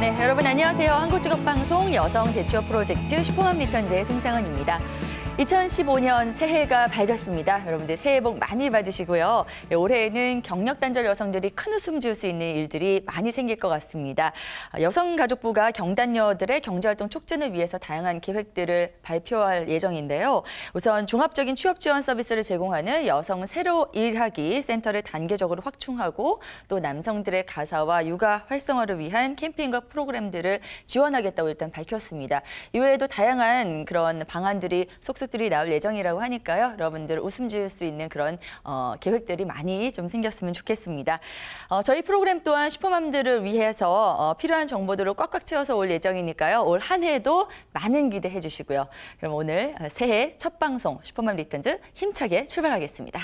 네, 여러분 안녕하세요. 한국직업방송 여성 재취업 프로젝트 슈퍼맘 리턴즈의 송상은입니다. 2015년 새해가 밝았습니다. 여러분들 새해 복 많이 받으시고요. 네, 올해에는 경력 단절 여성들이 큰 웃음 지을 수 있는 일들이 많이 생길 것 같습니다. 여성가족부가 경단녀들의 경제활동 촉진을 위해서 다양한 계획들을 발표할 예정인데요. 우선 종합적인 취업 지원 서비스를 제공하는 여성 새로 일하기 센터를 단계적으로 확충하고 또 남성들의 가사와 육아 활성화를 위한 캠페인과 프로그램들을 지원하겠다고 일단 밝혔습니다. 이외에도 다양한 그런 방안들이 속속들이 나올 예정이라고 하니까요. 여러분들 웃음 지을 수 있는 그런 계획들이 많이 좀 생겼으면 좋겠습니다. 저희 프로그램 또한 슈퍼맘들을 위해서 필요한 정보들을 꽉꽉 채워서 올 예정이니까요. 올 한 해도 많은 기대해 주시고요. 그럼 오늘 새해 첫 방송 슈퍼맘 리턴즈 힘차게 출발하겠습니다.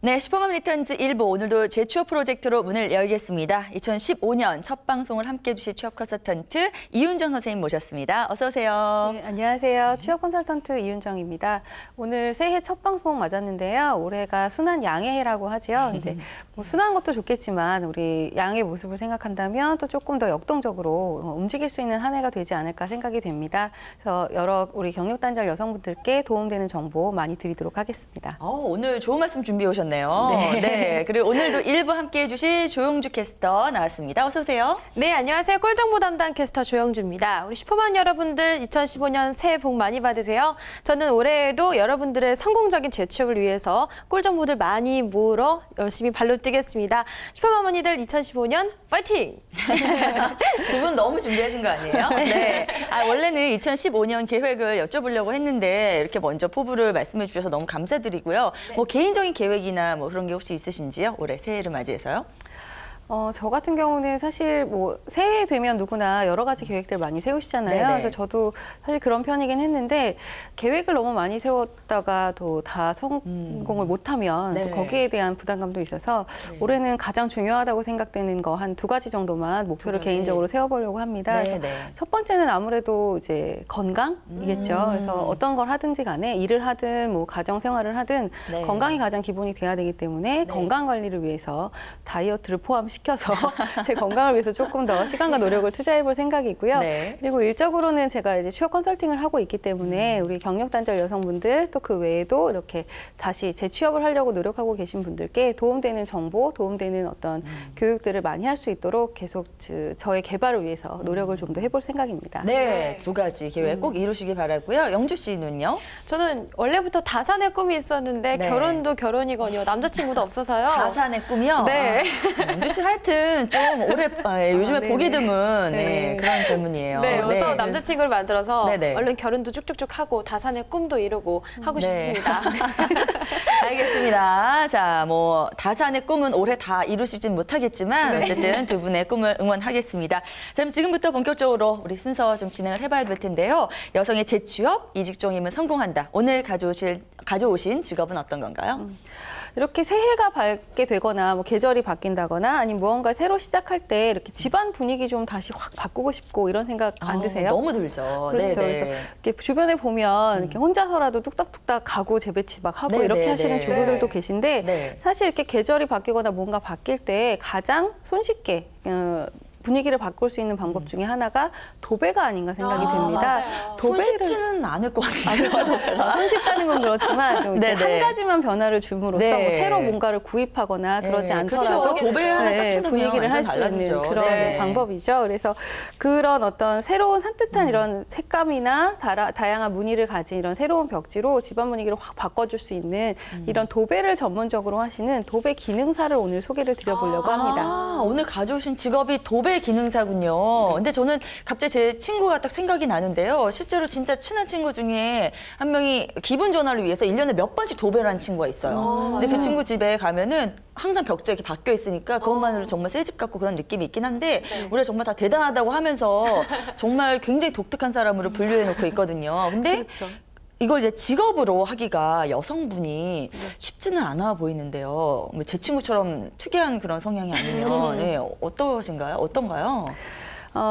네, 슈퍼맘 리턴즈 1부 오늘도 재취업 프로젝트로 문을 열겠습니다. 2015년 첫 방송을 함께해 주실 취업 컨설턴트 이윤정 선생님 모셨습니다. 어서 오세요. 네, 안녕하세요. 취업 컨설턴트 이윤정입니다. 오늘 새해 첫 방송 맞았는데요. 올해가 순한 양의 해라고 하죠. 근데 뭐 순한 것도 좋겠지만 우리 양의 모습을 생각한다면 또 조금 더 역동적으로 움직일 수 있는 한 해가 되지 않을까 생각이 됩니다. 그래서 여러 우리 경력 단절 여성분들께 도움되는 정보 많이 드리도록 하겠습니다. 오늘 좋은 말씀 준비해 오셨네요. 네. 그리고 오늘도 1부 함께해 주실 조용주 캐스터 나왔습니다. 어서 오세요. 네, 안녕하세요. 꿀정보 담당 캐스터 조영주입니다. 우리 슈퍼맘 여러분들 2015년 새해 복 많이 받으세요. 저는 올해에도 여러분들의 성공적인 재취업을 위해서 꿀정보들 많이 모으러 열심히 발로 뛰겠습니다. 슈퍼맘 언니들 2015년 파이팅! 두 분 너무 준비하신 거 아니에요? 네. 원래는 2015년 계획을 여쭤보려고 했는데 이렇게 먼저 포부를 말씀해 주셔서 너무 감사드리고요. 네. 뭐 개인적인 계획이나 뭐 그런 게 혹시 있으신지요? 올해 새해를 맞이해서요? 저 같은 경우는 사실 뭐 새해 되면 누구나 여러 가지 계획들 많이 세우시잖아요. 네네. 그래서 저도 사실 그런 편이긴 했는데 계획을 너무 많이 세웠다가 또 다 성공을 못하면 또 거기에 대한 부담감도 있어서 올해는 가장 중요하다고 생각되는 거 한 2가지 정도만 목표를 개인적으로 세워보려고 합니다. 그래서 첫 번째는 아무래도 이제 건강이겠죠. 그래서 어떤 걸 하든지 간에 일을 하든 뭐 가정 생활을 하든 건강이 가장 기본이 돼야 되기 때문에 건강 관리를 위해서 다이어트를 포함시켜서 제 건강을 위해서 조금 더 시간과 노력을 투자해볼 생각이고요. 그리고 일적으로는 제가 이제 취업 컨설팅을 하고 있기 때문에 우리 경력 단절 여성분들 또 그 외에도 이렇게 다시 재취업을 하려고 노력하고 계신 분들께 도움되는 정보, 도움되는 어떤 교육들을 많이 할 수 있도록 계속 저의 개발을 위해서 노력을 좀 더 해볼 생각입니다. 네, 2가지 계획 꼭 이루시기 바라고요. 영주 씨는요? 저는 원래부터 다산의 꿈이 있었는데 결혼도 결혼이거든요. 남자친구도 없어서요. 다산의 꿈이요? 네. 영주 씨 하여튼 좀 올해 요즘에 보기 드문 그런 젊은이에요. 네, 그래서 남자친구를 만들어서 얼른 결혼도 쭉쭉쭉 하고 다산의 꿈도 이루고 하고 싶습니다. 알겠습니다. 자, 뭐 다산의 꿈은 올해 다 이루시진 못하겠지만 어쨌든 두 분의 꿈을 응원하겠습니다. 자, 그럼 지금부터 본격적으로 우리 순서 좀 진행을 해봐야 될 텐데요. 여성의 재취업, 이 직종이면 성공한다. 오늘 가져오신 직업은 어떤 건가요? 이렇게 새해가 밝게 되거나 뭐 계절이 바뀐다거나 아니면 무언가를 새로 시작할 때 이렇게 집안 분위기 좀 다시 확 바꾸고 싶고 이런 생각 안 드세요? 너무 들죠. 그렇죠. 그래서 이렇게 주변에 보면 이렇게 혼자서라도 뚝딱뚝딱 가구 재배치 막 하고 이렇게 하시는 주부들도 계신데 사실 이렇게 계절이 바뀌거나 뭔가 바뀔 때 가장 손쉽게 분위기를 바꿀 수 있는 방법 중에 하나가 도배가 아닌가 생각이 됩니다. 손쉽지는 않을 것 같아요. 손쉽다는 건 그렇지만 좀 한 가지만 변화를 줌으로써 뭐 새로 뭔가를 구입하거나 그러지 않더라도 분위기를 할 수 있는 그런 방법이죠. 그래서 그런 어떤 새로운 산뜻한 이런 색감이나 다양한 무늬를 가진 이런 새로운 벽지로 집안 분위기를 확 바꿔줄 수 있는 이런 도배를 전문적으로 하시는 도배 기능사를 오늘 소개를 드려보려고 합니다. 오늘 가져오신 직업이 도배 도배 기능사군요. 근데 저는 갑자기 제 친구가 딱 생각이 나는데요. 실제로 진짜 친한 친구 중에 한 명이 기분 전환을 위해서 1년에 몇 번씩 도배를 하는 친구가 있어요. 근데 그 친구 집에 가면은 항상 벽지가 이렇게 바뀌어 있으니까 그것만으로 정말 새 집 같고 그런 느낌이 있긴 한데 우리가 정말 다 대단하다고 하면서 정말 굉장히 독특한 사람으로 분류해 놓고 있거든요. 근데 그렇죠. 이걸 이제 직업으로 하기가 여성분이 쉽지는 않아 보이는데요. 뭐제 친구처럼 특이한 그런 성향이 아니면 네, 어떤가요?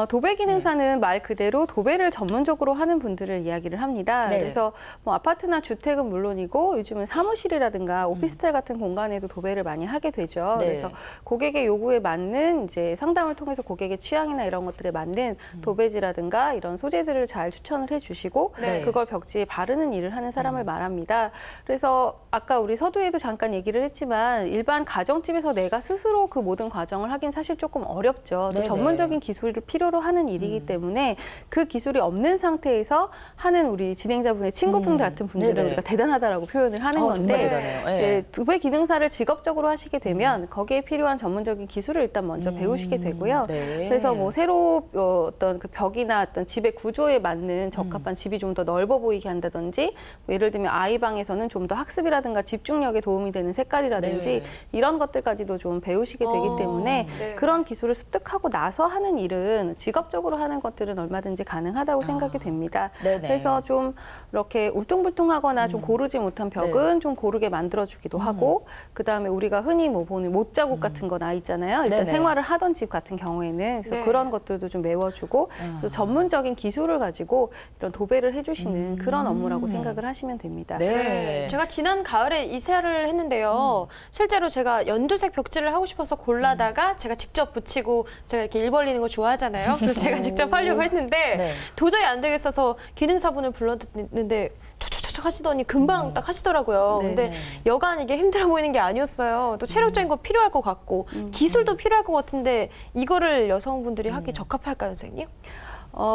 도배 기능사는 말 그대로 도배를 전문적으로 하는 분들을 이야기를 합니다. 네. 그래서 뭐 아파트나 주택은 물론이고 요즘은 사무실이라든가 오피스텔 같은 공간에도 도배를 많이 하게 되죠. 네. 그래서 고객의 요구에 맞는 이제 상담을 통해서 고객의 취향이나 이런 것들에 맞는 도배지라든가 이런 소재들을 잘 추천을 해주시고 네. 그걸 벽지에 바르는 일을 하는 사람을 말합니다. 그래서 아까 우리 서두에도 잠깐 얘기를 했지만 일반 가정집에서 내가 스스로 그 모든 과정을 하긴 사실 조금 어렵죠. 또 네네. 전문적인 기술을 필요로 하는 일이기 때문에 그 기술이 없는 상태에서 하는 우리 진행자분의 친구분들 같은 분들은 네네. 우리가 대단하다고 표현을 하는 정말 건데 대단해요. 네. 이제 도배 기능사를 직업적으로 하시게 되면 거기에 필요한 전문적인 기술을 일단 먼저 배우시게 되고요. 네. 그래서 뭐 새로 어떤 그 벽이나 어떤 집의 구조에 맞는 적합한 집이 좀 더 넓어 보이게 한다든지 뭐 예를 들면 아이 방에서는 좀 더 학습이라든가 집중력에 도움이 되는 색깔이라든지 네. 이런 것들까지도 좀 배우시게 되기 때문에 네. 그런 기술을 습득하고 나서 하는 일은 직업적으로 하는 것들은 얼마든지 가능하다고 생각이 됩니다. 네네. 그래서 좀 이렇게 울퉁불퉁하거나 좀 고르지 못한 벽은 좀 고르게 만들어주기도 하고 그다음에 우리가 흔히 뭐 보는 못자국 같은 거 나 있잖아요. 일단 네네. 생활을 하던 집 같은 경우에는 그래서 네. 그런 것들도 좀 메워주고 또 전문적인 기술을 가지고 이런 도배를 해주시는 그런 업무라고 생각을 하시면 됩니다. 네. 제가 지난 가을에 이사를 했는데요. 실제로 제가 연두색 벽지를 하고 싶어서 골라다가 제가 직접 붙이고 제가 이렇게 일 벌리는 거 좋아하잖아요. 그래서 제가 직접 하려고 했는데 네. 도저히 안 되겠어서 기능사분을 불렀는데 촉촉촉 하시더니 금방 딱 하시더라고요. 네. 근데 여간 이게 힘들어 보이는 게 아니었어요. 또 체력적인 거 필요할 것 같고 기술도 필요할 것 같은데 이거를 여성분들이 하기 적합할까요, 선생님?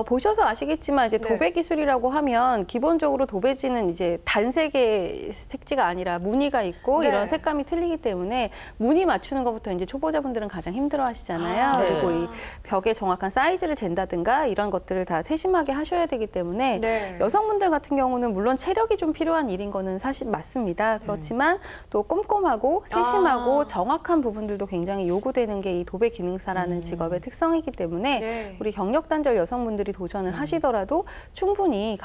보셔서 아시겠지만 이제 네. 도배 기술이라고 하면 기본적으로 도배지는 이제 단색의 색지가 아니라 무늬가 있고 네. 이런 색감이 틀리기 때문에 무늬 맞추는 것부터 이제 초보자분들은 가장 힘들어 하시잖아요. 네. 그리고 이 벽의 정확한 사이즈를 잰다든가 이런 것들을 다 세심하게 하셔야 되기 때문에 네. 여성분들 같은 경우는 물론 체력이 좀 필요한 일인 거는 사실 맞습니다. 그렇지만 또 꼼꼼하고 세심하고 정확한 부분들도 굉장히 요구되는 게 이 도배 기능사라는 직업의 특성이기 때문에 네. 우리 경력 단절 여성분들이 도전을 하시더라도 충분히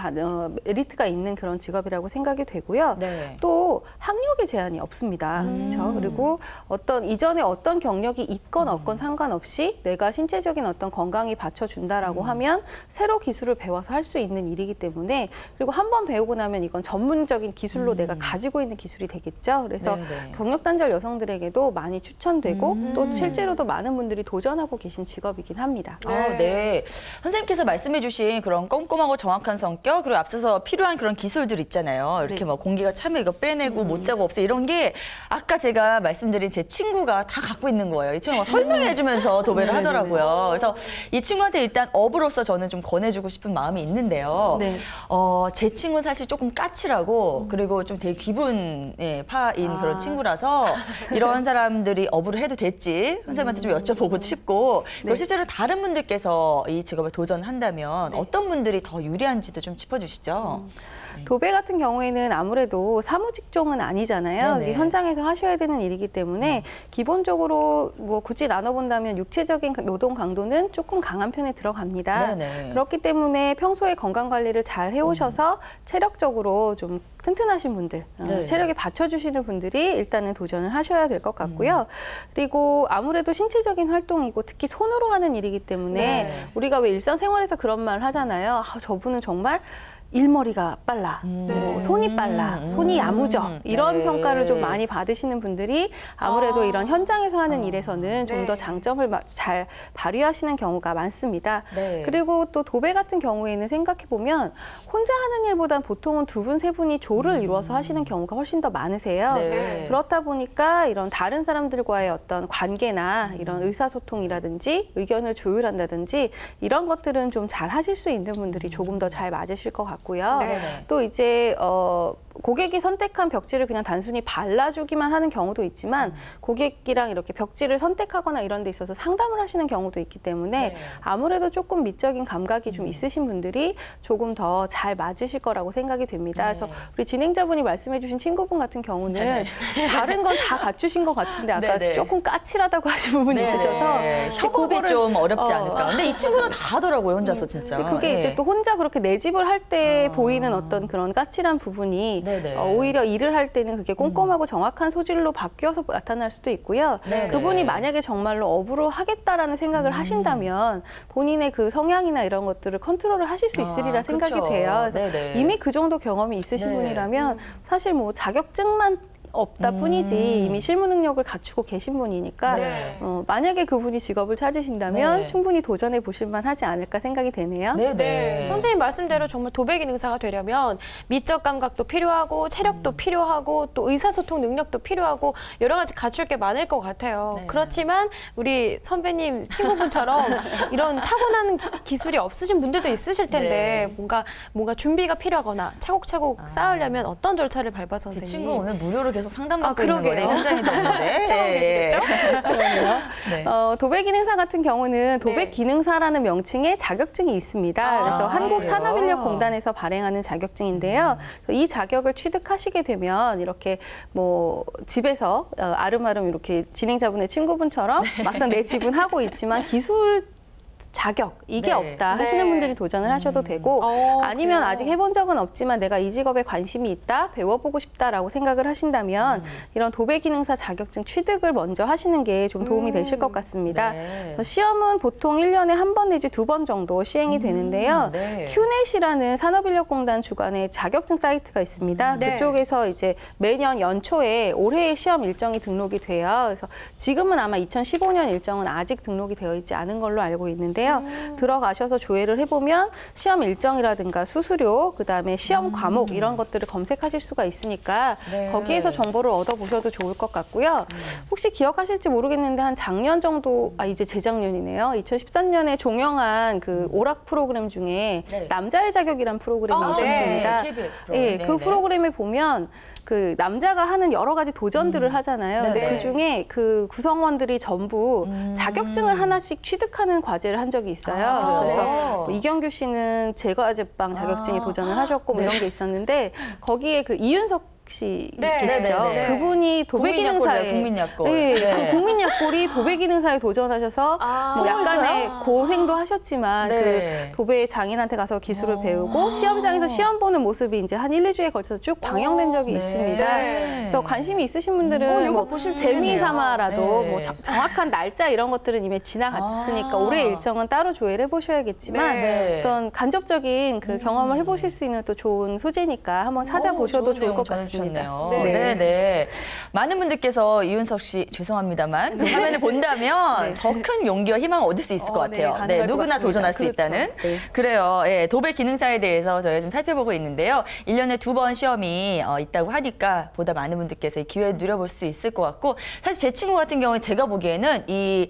메리트가 있는 그런 직업이라고 생각이 되고요. 네. 또 학력의 제한이 없습니다. 그렇죠? 그리고 어떤 이전에 어떤 경력이 있건 없건 상관없이 내가 신체적인 어떤 건강이 받쳐준다라고 하면 새로 기술을 배워서 할 수 있는 일이기 때문에 그리고 한 번 배우고 나면 이건 전문적인 기술로 내가 가지고 있는 기술이 되겠죠. 그래서 네네. 경력 단절 여성들에게도 많이 추천되고 또 실제로도 많은 분들이 도전하고 계신 직업이긴 합니다. 네. 선생님께서 말씀해주신 그런 꼼꼼하고 정확한 성격, 그리고 앞서서 필요한 그런 기술들 있잖아요. 이렇게 네. 뭐 공기가 차면 이거 빼내고 못 자고 없애 이런 게 아까 제가 말씀드린 제 친구가 다 갖고 있는 거예요. 이 친구가 설명해주면서 도배를 하더라고요. 그래서 이 친구한테 일단 업으로서 저는 좀 권해주고 싶은 마음이 있는데요. 네. 제 친구는 사실 조금 까칠하고 그리고 좀 되게 기분에 파인 그런 친구라서 이런 사람들이 업으로 해도 될지 선생님한테 좀 여쭤보고 싶고 그리고 실제로 다른 분들께서 이 직업에 도전한다면 어떤 분들이 더 유리한지도 좀 짚어주시죠. 도배 같은 경우에는 아무래도 사무직종은 아니잖아요. 네네. 이게 현장에서 하셔야 되는 일이기 때문에 기본적으로 뭐 굳이 나눠본다면 육체적인 노동 강도는 조금 강한 편에 들어갑니다. 네네. 그렇기 때문에 평소에 건강 관리를 잘 해오셔서 체력적으로 좀 튼튼하신 분들, 네. 체력에 받쳐주시는 분들이 일단은 도전을 하셔야 될 것 같고요. 그리고 아무래도 신체적인 활동이고 특히 손으로 하는 일이기 때문에 네. 우리가 왜 일상생활에서 그런 말 하잖아요. 저분은 정말 일머리가 빨라, 뭐 손이 빨라, 손이 야무져 이런 네. 평가를 좀 많이 받으시는 분들이 아무래도 이런 현장에서 하는 일에서는 좀 더 장점을 잘 발휘하시는 경우가 많습니다. 네. 그리고 또 도배 같은 경우에는 생각해 보면 혼자 하는 일보단 보통은 두 분, 세 분이 조를 이루어서 하시는 경우가 훨씬 더 많으세요. 네. 그렇다 보니까 이런 다른 사람들과의 어떤 관계나 이런 의사소통이라든지 의견을 조율한다든지 이런 것들은 좀 잘 하실 수 있는 분들이 조금 더 잘 맞으실 것 같고요. 네. 또 이제 고객이 선택한 벽지를 그냥 단순히 발라주기만 하는 경우도 있지만 고객이랑 이렇게 벽지를 선택하거나 이런 데 있어서 상담을 하시는 경우도 있기 때문에 네. 아무래도 조금 미적인 감각이 좀 있으신 분들이 조금 더 잘 맞으실 거라고 생각이 됩니다. 네. 그래서 우리 진행자분이 말씀해 주신 친구분 같은 경우는 다른 건 다 갖추신 것 같은데 아까 네네. 조금 까칠하다고 하신 부분이 네. 있으셔서 협업이 그거를- 좀 어렵지 않을까. 근데 이 친구는 다 하더라고요, 혼자서 진짜. 근데 그게 예. 이제 또 혼자 그렇게 내 집을 할 때 보이는 어떤 그런 까칠한 부분이 네네. 오히려 일을 할 때는 그게 꼼꼼하고 정확한 소질로 바뀌어서 나타날 수도 있고요. 네네. 그분이 만약에 정말로 업으로 하겠다라는 생각을 하신다면 본인의 그 성향이나 이런 것들을 컨트롤을 하실 수 있으리라 생각이 그쵸. 돼요. 그래서 네네. 이미 그 정도 경험이 있으신 네. 분이라면 사실 뭐 자격증만 없다 뿐이지 이미 실무 능력을 갖추고 계신 분이니까 네. 만약에 그분이 직업을 찾으신다면 네. 충분히 도전해 보실 만하지 않을까 생각이 되네요. 네네. 선생님 말씀대로 정말 도배 기능사가 되려면 미적 감각도 필요하고 체력도 필요하고 또 의사소통 능력도 필요하고 여러 가지 갖출 게 많을 것 같아요. 네. 그렇지만 우리 선배님 친구분처럼 이런 타고난 기술이 없으신 분들도 있으실 텐데 네. 뭔가 준비가 필요하거나 차곡차곡 쌓으려면 어떤 절차를 밟아서 제 선생님? 친구 오늘 무료로 계속 상담받고 있는 그러게요. 거네. 현장에도 없는데. 시청하고 계시겠죠? 네. 도배 기능사 같은 경우는 도배 네. 기능사라는 명칭의 자격증이 있습니다. 그래서 그래요? 한국산업인력공단에서 발행하는 자격증인데요. 이 자격을 취득하시게 되면 이렇게 뭐 집에서 아름아름 이렇게 진행자분의 친구분처럼 막상 내 집은 하고 있지만 기술 자격 이게 네. 없다 하시는 네. 분들이 도전을 하셔도 되고 아니면 그래요? 아직 해본 적은 없지만 내가 이 직업에 관심이 있다 배워보고 싶다라고 생각을 하신다면 이런 도배 기능사 자격증 취득을 먼저 하시는 게 좀 도움이 되실 것 같습니다. 네. 그래서 시험은 보통 1년에 한 번 내지 2번 정도 시행이 되는데요. 네. 큐넷이라는 산업인력공단 주관의 자격증 사이트가 있습니다. 네. 그쪽에서 이제 매년 연초에 올해의 시험 일정이 등록이 돼요. 그래서 지금은 아마 2015년 일정은 아직 등록이 되어 있지 않은 걸로 알고 있는데요. 들어가셔서 조회를 해보면 시험 일정이라든가 수수료, 그다음에 시험 과목 이런 것들을 검색하실 수가 있으니까 네. 거기에서 정보를 얻어보셔도 좋을 것 같고요. 혹시 기억하실지 모르겠는데 한 작년 정도, 이제 재작년이네요. 2013년에 종영한 그 오락 프로그램 중에 네. 남자의 자격이란 프로그램이 있었습니다. 네. KBS 프로그램. 예, 그 네, 네. 프로그램에 보면 그 남자가 하는 여러 가지 도전들을 하잖아요. 근데 네네. 그 중에 그 구성원들이 전부 자격증을 하나씩 취득하는 과제를 한 적이 있어요. 그래서 뭐 이경규 씨는 제과제빵 자격증에 도전을 하셨고 뭐 이런 게 있었는데 거기에 그 이윤석 씨 네. 계시죠? 네네네. 그분이 도배 기능사에 국민약골. 네, 네. 그 국민약골이 도배 기능사에 도전하셔서 뭐 약간의 고생도 하셨지만 네. 그 도배 장인한테 가서 기술을 배우고 시험장에서 시험 보는 모습이 이제 한 1, 2주에 걸쳐서 쭉 방영된 적이 네. 있습니다. 그래서 관심이 있으신 분들은 이거 뭐 보실 재미 삼아라도 네. 뭐 정확한 날짜 이런 것들은 이미 지나갔으니까 올해 일정은 따로 조회를 해보셔야겠지만 네. 어떤 간접적인 그 경험을 해보실 수 있는 또 좋은 소재니까 한번 찾아보셔도 좋을 것 같습니다. 주셨네요. 네. 네, 네. 많은 분들께서 이윤석 씨 죄송합니다만 그 화면을 본다면 더 큰 용기와 희망을 얻을 수 있을 것 네, 같아요. 가능할 네, 것 누구나 같습니다. 도전할 수 그렇죠. 있다는. 네. 그래요. 예, 도배 기능사에 대해서 저희가 좀 살펴보고 있는데요. 1년에 2번 시험이 있다고 하니까 보다 많은 분들께서 이 기회를 누려볼 수 있을 것 같고 사실 제 친구 같은 경우에 제가 보기에는 이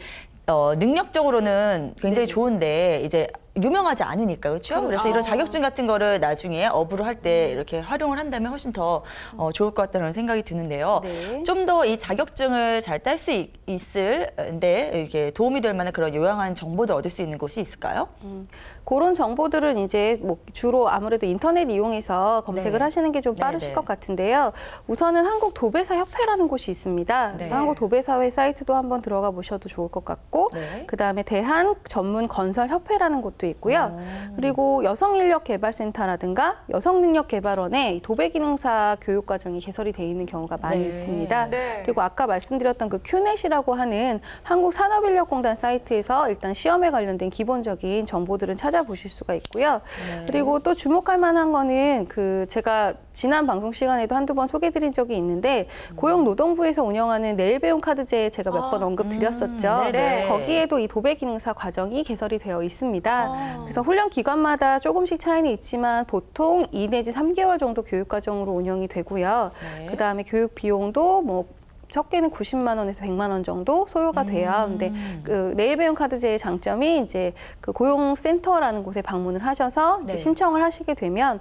능력적으로는 굉장히 좋은데 이제 유명하지 않으니까 그렇죠? 그래서 이런 자격증 같은 거를 나중에 업으로 할 때 이렇게 활용을 한다면 훨씬 더 좋을 것 같다는 생각이 드는데요. 네. 좀 더 이 자격증을 잘 딸 수 있을데 이렇게 도움이 될 만한 그런 요양한 정보들 얻을 수 있는 곳이 있을까요? 그런 정보들은 이제 뭐 주로 아무래도 인터넷 이용해서 검색을 네. 하시는 게 좀 빠르실 네, 네. 것 같은데요. 우선은 한국도배사협회라는 곳이 있습니다. 그래서 네. 한국도배사회 사이트도 한번 들어가 보셔도 좋을 것 같고 네. 그다음에 대한전문건설협회라는 곳도 있고요. 그리고 여성인력개발센터라든가 여성능력개발원에 도배기능사 교육과정이 개설이 돼 있는 경우가 많이 네. 있습니다. 네. 그리고 아까 말씀드렸던 그 큐넷이라고 하는 한국산업인력공단 사이트에서 일단 시험에 관련된 기본적인 정보들은 찾아보실 수가 있고요. 그리고 또 주목할 만한 거는 그 제가 지난 방송 시간에도 한두 번 소개드린 적이 있는데 고용노동부에서 운영하는 내일 배움 카드제 제가 몇 번 언급드렸었죠. 네네. 거기에도 이 도배기능사 과정이 개설이 되어 있습니다. 그래서 훈련 기간마다 조금씩 차이는 있지만 보통 2 내지 3개월 정도 교육 과정으로 운영이 되고요. 네. 그다음에 교육 비용도 뭐 적게는 90만 원에서 100만 원 정도 소요가 돼요. 근데 그 내일 배움 카드제의 장점이 이제 그 고용센터라는 곳에 방문을 하셔서 이제 신청을 하시게 되면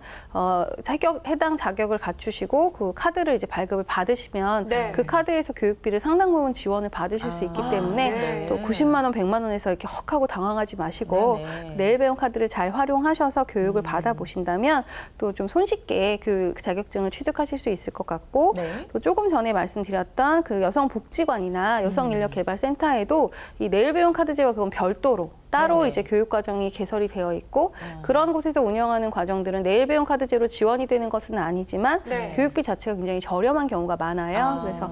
해당 자격을 갖추시고 그 카드를 이제 발급을 받으시면 그 카드에서 교육비를 상당 부분 지원을 받으실 수 있기 때문에 또 90만 원, 100만 원에서 이렇게 헉 하고 당황하지 마시고 내일 배움 카드를 잘 활용하셔서 교육을 받아보신다면 또 좀 손쉽게 교육 자격증을 취득하실 수 있을 것 같고 또 조금 전에 말씀드렸던 그 여성복지관이나 여성인력개발센터에도 이 내일 배움 카드제와 그건 별도로 따로 이제 교육 과정이 개설이 되어 있고 그런 곳에서 운영하는 과정들은 내일 배움 카드제로 지원이 되는 것은 아니지만 교육비 자체가 굉장히 저렴한 경우가 많아요. 그래서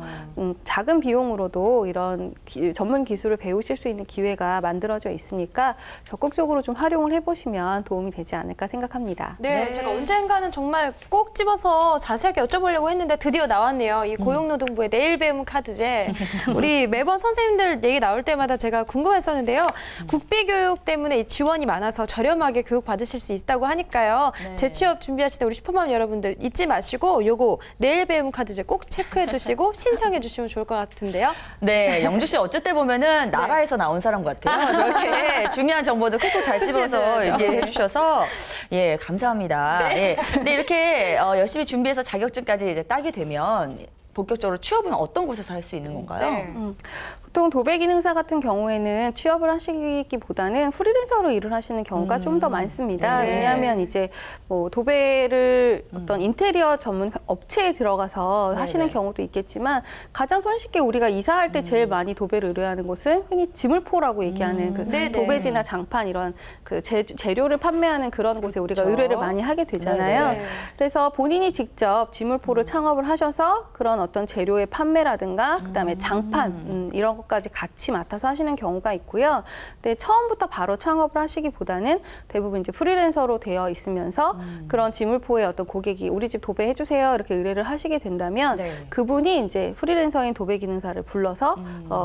작은 비용으로도 이런 전문 기술을 배우실 수 있는 기회가 만들어져 있으니까 적극적으로 좀 활용을 해보시면 도움이 되지 않을까 생각합니다. 네, 제가 언젠가는 정말 꼭 집어서 자세하게 여쭤보려고 했는데 드디어 나왔네요. 이 고용노동부의 내일 배움 카드제. 우리 매번 선생님들 얘기 나올 때마다 제가 궁금했었는데요. 국비 교육 때문에 이 지원이 많아서 저렴하게 교육 받으실 수 있다고 하니까요. 재취업 준비하시는 우리 슈퍼맘 여러분들 잊지 마시고 요거 내일 배움 카드제 꼭 체크해 두시고 신청해 주시면 좋을 것 같은데요. 네, 영주 씨 어쩔 때 보면은 나라에서 나온 사람 같아요. 저렇게 중요한 정보도 콕콕 잘 집어서 얘기해 주셔서 예, 감사합니다. 예. 근데 이렇게 열심히 준비해서 자격증까지 이제 따게 되면 본격적으로 취업은 어떤 곳에서 할 수 있는 건가요? 보통 도배 기능사 같은 경우에는 취업을 하시기보다는 프리랜서로 일을 하시는 경우가 좀 더 많습니다. 왜냐하면 이제 뭐 도배를 어떤 인테리어 전문 업체에 들어가서 하시는 경우도 있겠지만 가장 손쉽게 우리가 이사할 때 제일 많이 도배를 의뢰하는 곳은 흔히 지물포라고 얘기하는 그 도배지나 장판 이런 그 재료를 판매하는 그런 곳에 우리가 의뢰를 많이 하게 되잖아요. 그래서 본인이 직접 지물포를 창업을 하셔서 그런 어떤 재료의 판매라든가 그다음에 장판 이런 것까지 같이 맡아서 하시는 경우가 있고요. 근데 처음부터 바로 창업을 하시기보다는 대부분 이제 프리랜서로 되어 있으면서 그런 지물포의 어떤 고객이 우리 집 도배해 주세요 이렇게 의뢰를 하시게 된다면 그분이 이제 프리랜서인 도배 기능사를 불러서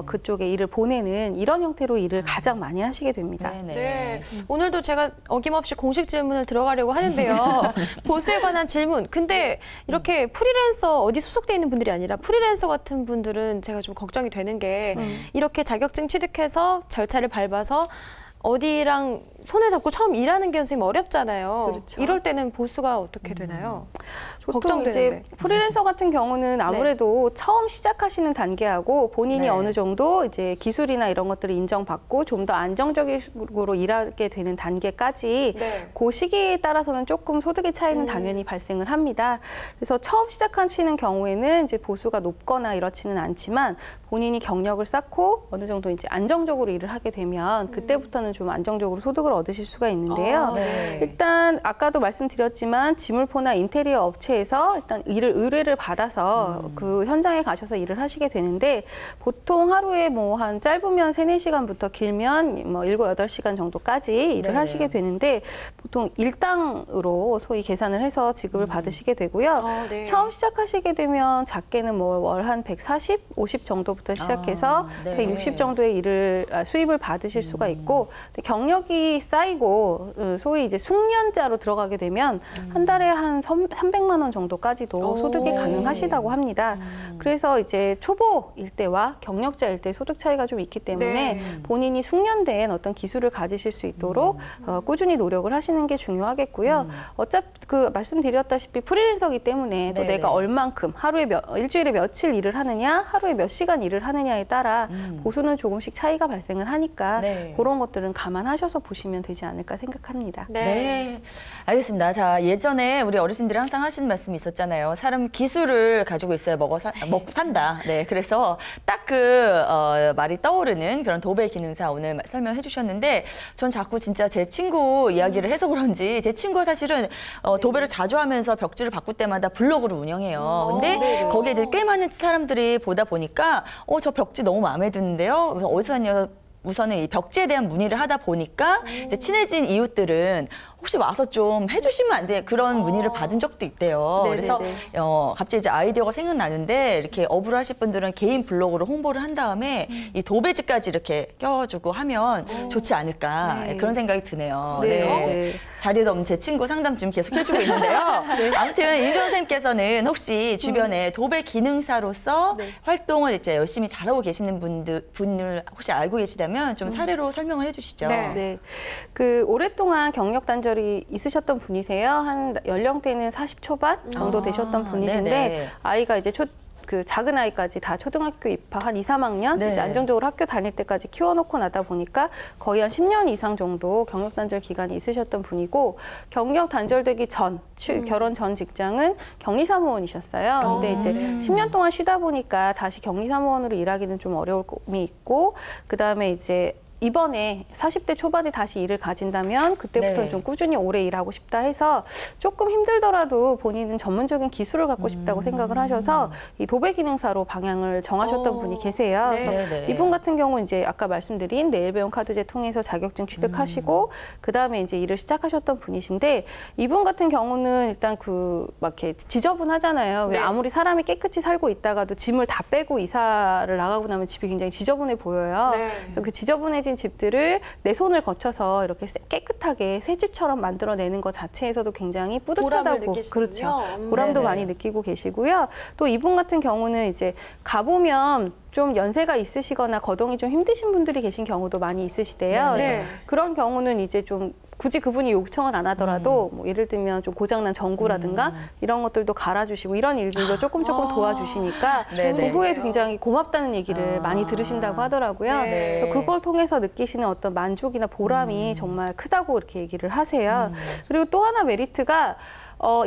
그쪽에 일을 보내는 이런 형태로 일을 가장 많이 하시게 됩니다. 네. 오늘도 제가 어김없이 공식 질문을 들어가려고 하는데요. 보수에 관한 질문. 근데 이렇게 프리랜서 어디 소속돼 있는 분들이 아니라 프리랜서 같은 분들은 제가 좀 걱정이 되는 게 이렇게 자격증 취득해서 절차를 밟아서 어디랑 손을 잡고 처음 일하는 게 선생님 어렵잖아요. 그렇죠. 이럴 때는 보수가 어떻게 되나요? 보통 이제 프리랜서 같은 경우는 아무래도 처음 시작하시는 단계하고 본인이 어느 정도 이제 기술이나 이런 것들을 인정받고 좀 더 안정적으로 일하게 되는 단계까지 그 시기에 따라서는 조금 소득의 차이는 당연히 발생을 합니다. 그래서 처음 시작하시는 경우에는 이제 보수가 높거나 이렇지는 않지만 본인이 경력을 쌓고 어느 정도 이제 안정적으로 일을 하게 되면 그때부터는 좀 안정적으로 소득을 얻으실 수가 있는데요. 일단 아까도 말씀드렸지만 지물포나 인테리어 업체에서 일단 의뢰를 받아서 그 현장에 가셔서 일을 하시게 되는데 보통 하루에 뭐 한 짧으면 3-4시간부터 길면 뭐 7-8시간 정도까지 일을 하시게 되는데 보통 일당으로 소위 계산을 해서 지급을 받으시게 되고요. 처음 시작하시게 되면 작게는 뭐 월 한 140, 50 정도부터 시작해서 160 정도의 수입을 받으실 수가 있고 경력이 쌓이고 소위 이제 숙련자로 들어가게 되면 한 달에 한 300만 원 정도까지도 소득이 가능하시다고 합니다. 그래서 이제 초보일 때와 경력자일 때 소득 차이가 좀 있기 때문에 본인이 숙련된 어떤 기술을 가지실 수 있도록 꾸준히 노력을 하시는 게 중요하겠고요. 어차피 말씀드렸다시피 프리랜서이기 때문에 또 내가 얼만큼 일주일에 며칠 일을 하느냐, 하루에 몇 시간 일을 하느냐에 따라 보수는 조금씩 차이가 발생을 하니까 그런 것들은 감안하셔서 보시면 되지 않을까 생각합니다. 네, 알겠습니다. 자, 예전에 우리 어르신들이 항상 하시는 말씀이 있었잖아요. 사람 기술을 가지고 있어야 먹고 산다. 네, 그래서 딱 말이 떠오르는 그런 도배 기능사 오늘 설명해 주셨는데 전 자꾸 진짜 제 친구 이야기를 해서 그런지 제 친구가 사실은 도배를 자주 하면서 벽지를 바꿀 때마다 블로그를 운영해요. 근데 거기에 이제 꽤 많은 사람들이 보다 보니까 저 벽지 너무 마음에 드는데요. 그래서 어디서 샀냐? 우선은 이 벽지에 대한 문의를 하다 보니까 이제 친해진 이웃들은 혹시 와서 좀 해주시면 안 돼? 그런 문의를 받은 적도 있대요. 네네네. 그래서 갑자기 이제 아이디어가 생각나는데 이렇게 어부를 하실 분들은 개인 블로그로 홍보를 한 다음에 이 도배지까지 이렇게 껴주고 하면 좋지 않을까 네. 그런 생각이 드네요. 네. 네. 네. 자리에도 없는 제 친구 상담 지금 계속 해주고 있는데요. 아무튼 임종 선생님께서는 혹시 주변에 도배 기능사로서 네. 활동을 이제 열심히 잘하고 계시는 분을 혹시 알고 계시다면 좀 사례로 설명을 해주시죠. 네. 네, 그 오랫동안 경력 단절이 있으셨던 분이세요. 한 연령대는 40 초반 정도 되셨던 분이신데 네네. 아이가 이제 그 작은 아이까지 다 초등학교 입학 한 2, 3학년 네. 이제 안정적으로 학교 다닐 때까지 키워놓고 나다 보니까 거의 한 10년 이상 정도 경력 단절 기간이 있으셨던 분이고 경력 단절되기 전 결혼 전 직장은 격리사무원이셨어요. 근데 이제 10년 동안 쉬다 보니까 다시 격리사무원으로 일하기는 좀 어려움이 있고 그다음에 이제 이번에 40대 초반에 다시 일을 가진다면 그때부터는 네. 좀 꾸준히 오래 일하고 싶다 해서 조금 힘들더라도 본인은 전문적인 기술을 갖고 싶다고 생각을 하셔서 이 도배 기능사로 방향을 정하셨던 분이 계세요. 네. 그래서 네네. 이분 같은 경우 이제 아까 말씀드린 내일 배움 카드제 통해서 자격증 취득하시고 그다음에 이제 일을 시작하셨던 분이신데 이분 같은 경우는 일단 그 막 이렇게 지저분하잖아요. 왜 네. 아무리 사람이 깨끗이 살고 있다가도 짐을 다 빼고 이사를 나가고 나면 집이 굉장히 지저분해 보여요. 네. 그래서 그 지저분해진 집들을 내 손을 거쳐서 이렇게 깨끗하게 새 집처럼 만들어내는 것 자체에서도 굉장히 보람을 뿌듯하다고 느끼시군요. 그렇죠. 보람도 네네. 많이 느끼고 계시고요. 또 이분 같은 경우는 이제 가보면 좀 연세가 있으시거나 거동이 좀 힘드신 분들이 계신 경우도 많이 있으시대요. 네. 그래서 그런 경우는 이제 좀 굳이 그분이 요청을 안 하더라도 뭐 예를 들면 좀 고장난 전구라든가 이런 것들도 갈아주시고 이런 일들도 조금 도와주시니까 네네. 그 후에 굉장히 고맙다는 얘기를 많이 들으신다고 하더라고요. 네. 그래서 그걸 통해서 느끼시는 어떤 만족이나 보람이 정말 크다고 이렇게 얘기를 하세요. 그리고 또 하나 메리트가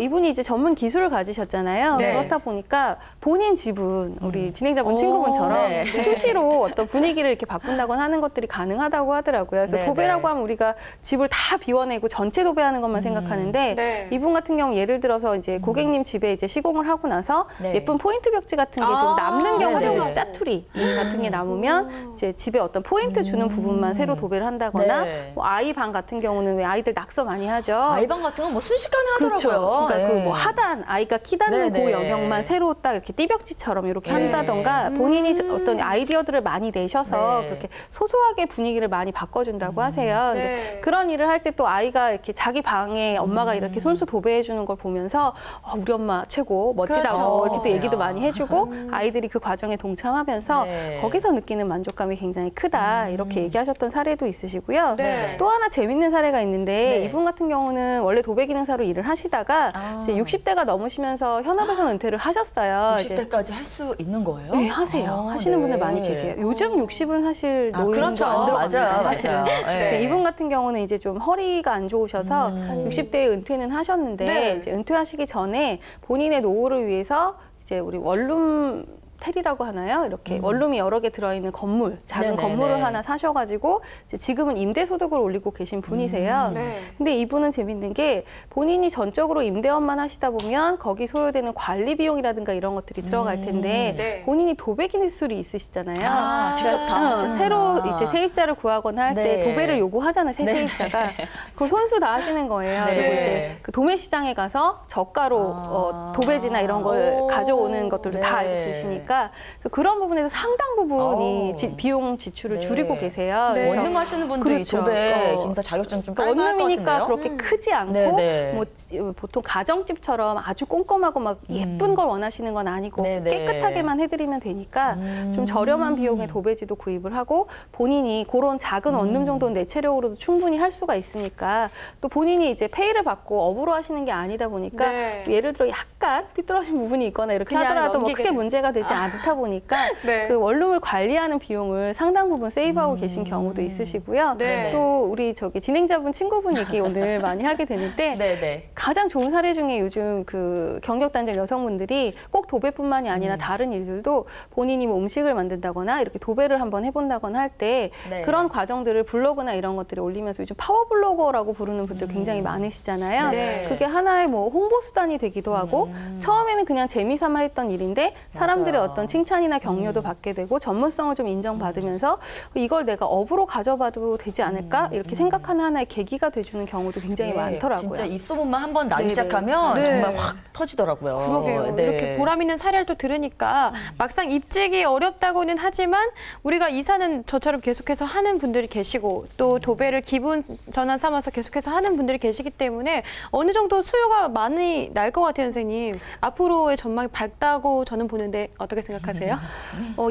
이분이 이제 전문 기술을 가지셨잖아요. 네. 그렇다 보니까 본인 집은 우리 진행자분 친구분처럼 네. 수시로 어떤 분위기를 이렇게 바꾼다거나 하는 것들이 가능하다고 하더라고요. 그래서 네, 도배라고 네. 하면 우리가 집을 다 비워내고 전체 도배하는 것만 생각하는데 네. 이분 같은 경우 예를 들어서 이제 고객님 집에 이제 시공을 하고 나서 네. 예쁜 포인트 벽지 같은 게 좀 남는 경우 네네. 활용용 짜투리 같은 게 남으면 이제 집에 어떤 포인트 주는 부분만 새로 도배를 한다거나 네. 뭐 아이 방 같은 경우는 왜 아이들 낙서 많이 하죠. 아이방 같은 건 뭐 순식간에 그렇죠. 하더라고요. 그러니까 그 네. 뭐 하단 아이가 키 닿는 네네. 그 영역만 새로 딱 이렇게 띠벽지처럼 이렇게 네. 한다던가 본인이 어떤 아이디어들을 많이 내셔서 네. 그렇게 소소하게 분위기를 많이 바꿔준다고 하세요. 근데 네. 그런 일을 할 때 또 아이가 이렇게 자기 방에 엄마가 이렇게 손수 도배해 주는 걸 보면서 우리 엄마 최고 멋지다고 그렇죠. 이렇게 또 얘기도 많이 해주고 아이들이 그 과정에 동참하면서 네. 거기서 느끼는 만족감이 굉장히 크다 이렇게 얘기하셨던 사례도 있으시고요. 네. 또 하나 재밌는 사례가 있는데 네. 이분 같은 경우는 원래 도배 기능사로 일을 하시다가 이제 60대가 넘으시면서 현업에서 은퇴를 하셨어요. 이제 60대까지 할 수 있는 거예요? 네, 하세요. 하시는 네. 분들 많이 계세요. 요즘 60은 사실 노인도 그렇죠. 안 들어갑니다. 맞아요. 사실은. 맞아요. 네. 근데 이분 같은 경우는 이제 좀 허리가 안 좋으셔서 60대에 은퇴는 하셨는데 네. 이제 은퇴하시기 전에 본인의 노후를 위해서 이제 우리 원룸 텔이라고 하나요? 이렇게 원룸이 여러 개 들어있는 건물, 작은 네네네. 건물을 하나 사셔가지고 이제 지금은 임대 소득을 올리고 계신 분이세요. 네. 근데 이분은 재밌는 게 본인이 전적으로 임대업만 하시다 보면 거기 소요되는 관리 비용이라든가 이런 것들이 들어갈 텐데 네. 본인이 도배 기술이 있으시잖아요. 직접 다 하시는구나. 새로 이제 세입자를 구하거나 할 때 네. 도배를 요구하잖아요. 새 세입자가. 그 손수 다 하시는 거예요. 네. 그리고 이제 그 도매 시장에 가서 저가로 도배지나 이런 걸 오. 가져오는 것들도 네. 다 알고 계시니까 그래서 그런 부분에서 상당 부분이 비용 지출을 네. 줄이고 계세요. 네. 그래서 원룸 하시는 분들이 그렇죠. 도배 기능사 자격증 좀 그러니까 깔만할 것 원룸이니까 같은데요? 그렇게 크지 않고 네네. 뭐 보통 가정집처럼 아주 꼼꼼하고 막 예쁜 걸 원하시는 건 아니고 네네. 깨끗하게만 해드리면 되니까 좀 저렴한 비용의 도배지도 구입을 하고 본인이 그런 작은 원룸 정도는 내 체력으로도 충분히 할 수가 있으니까 또 본인이 이제 페이를 받고 업으로 하시는 게 아니다 보니까 네. 예를 들어 약간 삐뚤어진 부분이 있거나 이렇게 그냥 하더라도 뭐 넘기게 크게 문제가 되지 않다 보니까 네. 그 원룸을 관리하는 비용을 상당 부분 세이브하고 계신 경우도 있으시고요. 네. 또 우리 진행자분 친구분 얘기 오늘 많이 하게 되는데 네네. 가장 좋은 사례 중에 요즘 그 경력 단절 여성분들이 꼭 도배뿐만이 아니라 다른 일들도 본인이 뭐 음식을 만든다거나 이렇게 도배를 한번 해본다거나 할 때 네. 그런 과정들을 블로그나 이런 것들을 올리면서 요즘 파워 블로거라고 부르는 분들 굉장히 많으시잖아요. 네. 그게 하나의 뭐 홍보 수단이 되기도 하고 처음에는 그냥 재미삼아 했던 일인데 사람들의 맞아요. 어떤 칭찬이나 격려도 받게 되고 전문성을 좀 인정받으면서 이걸 내가 업으로 가져봐도 되지 않을까 이렇게 생각하는 하나의 계기가 돼주는 경우도 굉장히 많더라고요. 진짜 입소문만 한번 나기 시작하면 정말 확 터지더라고요. 그러게요. 이렇게 보람 있는 사례를 또 들으니까 막상 입직이 어렵다고는 하지만 우리가 이사는 저처럼 계속해서 하는 분들이 계시고 또 도배를 기분 전환 삼아서 계속해서 하는 분들이 계시기 때문에 어느 정도 수요가 많이 날 것 같아요, 선생님. 앞으로의 전망이 밝다고 저는 보는데 어떻게 생각하세요?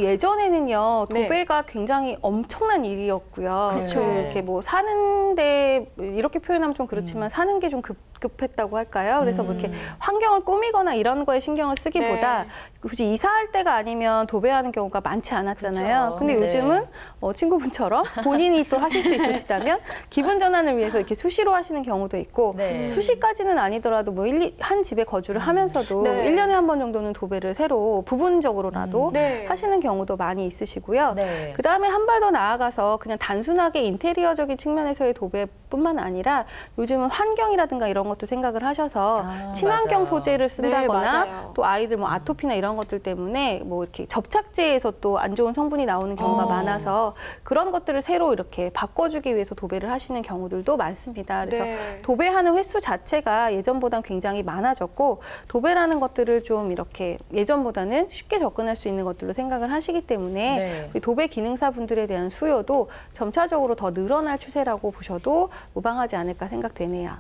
예전에는요, 도배가 굉장히 엄청난 일이었고요. 그렇죠. 이렇게 뭐 사는데 이렇게 표현하면 좀 그렇지만 사는 게 좀 급했다고 할까요? 그래서 뭐 이렇게 환경을 꾸미거나 이런 거에 신경을 쓰기보다 굳이 이사할 때가 아니면 도배하는 경우가 많지 않았잖아요. 그렇죠. 근데 요즘은 친구분처럼 본인이 또 하실 수 있으시다면 기분 전환을 위해서 이렇게 수시로 하시는 경우도 있고 수시까지는 아니더라도 뭐 한 집에 거주를 하면서도 1년에 한 번 정도는 도배를 새로 부분적으로라도 하시는 경우도 많이 있으시고요. 그다음에 한 발 더 나아가서 그냥 단순하게 인테리어적인 측면에서의 도배뿐만 아니라 요즘은 환경이라든가 이런 것도 생각을 하셔서 친환경 소재를 쓴다거나 또 아이들 뭐 아토피나 이런 것들 때문에 뭐 이렇게 접착제에서 또 안 좋은 성분이 나오는 경우가 많아서 그런 것들을 새로 이렇게 바꿔주기 위해서 도배를 하시는 경우들도 많습니다. 그래서 도배하는 횟수 자체가 예전보다는 굉장히 많아졌고 도배라는 것들을 좀 이렇게 예전보다는 쉽게 접근할 수 있는 것들로 생각을 하시기 때문에 우리 도배 기능사 분들에 대한 수요도 점차적으로 더 늘어날 추세라고 보셔도 무방하지 않을까 생각되네요.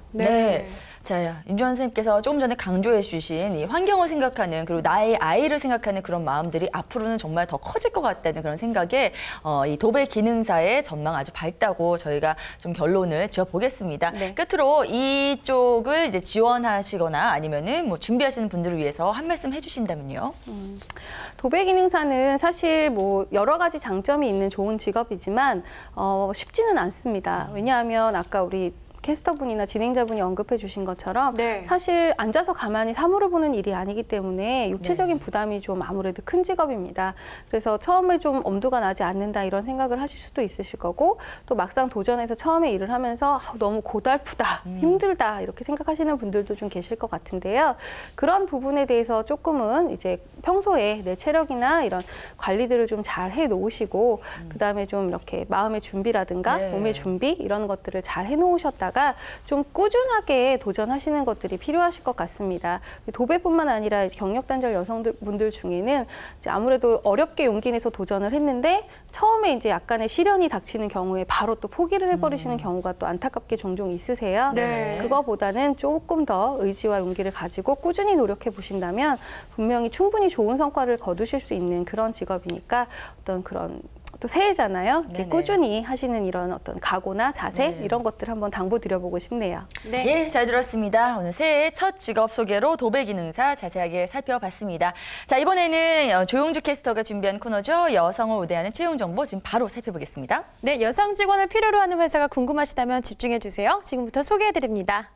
자, 윤주환 선생님께서 조금 전에 강조해 주신 이 환경을 생각하는 그리고 나의 아이를 생각하는 그런 마음들이 앞으로는 정말 더 커질 것 같다는 그런 생각에 이 도배 기능사의 전망 아주 밝다고 저희가 좀 결론을 지어보겠습니다. 끝으로 이쪽을 이제 지원하시거나 아니면은 뭐 준비하시는 분들을 위해서 한 말씀 해주신다면요. 도배 기능사는 사실 뭐 여러 가지 장점이 있는 좋은 직업이지만 쉽지는 않습니다. 왜냐하면 아까 우리 캐스터분이나 진행자분이 언급해 주신 것처럼 사실 앉아서 가만히 사물을 보는 일이 아니기 때문에 육체적인 부담이 좀 아무래도 큰 직업입니다. 그래서 처음에 좀 엄두가 나지 않는다 이런 생각을 하실 수도 있으실 거고 또 막상 도전해서 처음에 일을 하면서 너무 고달프다, 힘들다 이렇게 생각하시는 분들도 좀 계실 것 같은데요. 그런 부분에 대해서 조금은 이제 평소에 내 체력이나 이런 관리들을 좀 잘 해 놓으시고 그다음에 좀 이렇게 마음의 준비라든가 몸의 준비 이런 것들을 잘 해 놓으셨다가 좀 꾸준하게 도전하시는 것들이 필요하실 것 같습니다. 도배뿐만 아니라 경력단절 여성분들 중에는 이제 아무래도 어렵게 용기 내서 도전을 했는데 처음에 이제 약간의 시련이 닥치는 경우에 바로 또 포기를 해버리시는 경우가 또 안타깝게 종종 있으세요. 그거보다는 조금 더 의지와 용기를 가지고 꾸준히 노력해 보신다면 분명히 충분히 좋은 성과를 거두실 수 있는 그런 직업이니까 어떤 그런 또 새해잖아요. 꾸준히 하시는 이런 어떤 각오나 자세 이런 것들 한번 당부드려보고 싶네요. 잘 들었습니다. 오늘 새해 첫 직업 소개로 도배 기능사 자세하게 살펴봤습니다. 자, 이번에는 조용주 캐스터가 준비한 코너죠. 여성을 우대하는 채용 정보 지금 바로 살펴보겠습니다. 여성 직원을 필요로 하는 회사가 궁금하시다면 집중해 주세요. 지금부터 소개해드립니다.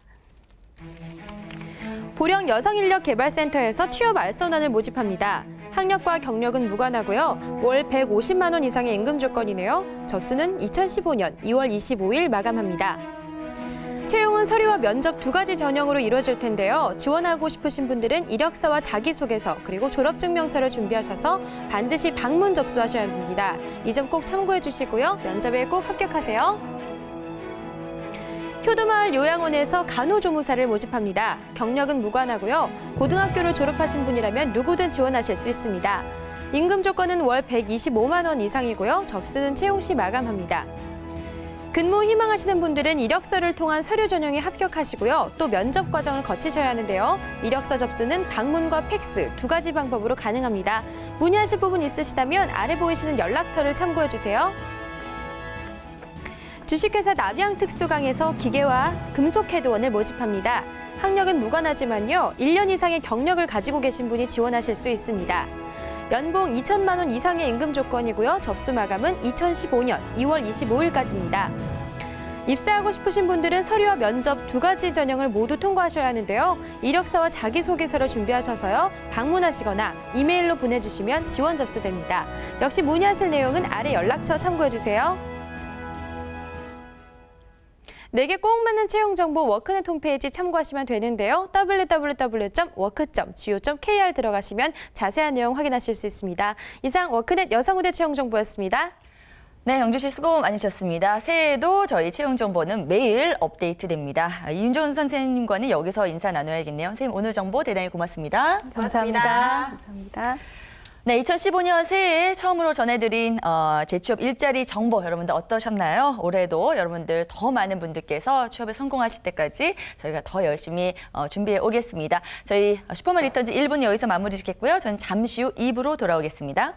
보령 여성인력개발센터에서 취업 알선원을 모집합니다. 학력과 경력은 무관하고요. 월 150만 원 이상의 임금 조건이네요. 접수는 2015년 2월 25일 마감합니다. 채용은 서류와 면접 두 가지 전형으로 이루어질 텐데요. 지원하고 싶으신 분들은 이력서와 자기소개서 그리고 졸업증명서를 준비하셔서 반드시 방문 접수하셔야 합니다. 이 점 꼭 참고해 주시고요. 면접에 꼭 합격하세요. 효도마을 요양원에서 간호조무사를 모집합니다. 경력은 무관하고요. 고등학교를 졸업하신 분이라면 누구든 지원하실 수 있습니다. 임금 조건은 월 125만 원 이상이고요. 접수는 채용 시 마감합니다. 근무 희망하시는 분들은 이력서를 통한 서류 전형에 합격하시고요. 또 면접 과정을 거치셔야 하는데요. 이력서 접수는 방문과 팩스 두 가지 방법으로 가능합니다. 문의하실 부분 있으시다면 아래 보이시는 연락처를 참고해 주세요. 주식회사 남양특수강에서 기계와 금속 헤드원을 모집합니다. 학력은 무관하지만요. 1년 이상의 경력을 가지고 계신 분이 지원하실 수 있습니다. 연봉 2천만 원 이상의 임금 조건이고요. 접수 마감은 2015년 2월 25일까지입니다. 입사하고 싶으신 분들은 서류와 면접 두 가지 전형을 모두 통과하셔야 하는데요. 이력서와 자기소개서를 준비하셔서요. 방문하시거나 이메일로 보내주시면 지원 접수됩니다. 역시 문의하실 내용은 아래 연락처 참고해주세요. 내게 꼭 맞는 채용 정보 워크넷 홈페이지 참고하시면 되는데요. www.work.go.kr 들어가시면 자세한 내용 확인하실 수 있습니다. 이상 워크넷 여성우대 채용 정보였습니다. 네, 영주씨 수고 많으셨습니다. 새해에도 저희 채용 정보는 매일 업데이트됩니다. 이윤정 선생님과는 여기서 인사 나눠야겠네요. 선생님, 오늘 정보 대단히 고맙습니다. 감사합니다. 네, 2015년 새해에 처음으로 전해드린 재취업 일자리 정보 여러분들 어떠셨나요? 올해도 여러분들 더 많은 분들께서 취업에 성공하실 때까지 저희가 더 열심히 준비해 오겠습니다. 저희 슈퍼만 리턴즈 1분 여기서 마무리 짓겠고요. 저는 잠시 후 2부로 돌아오겠습니다.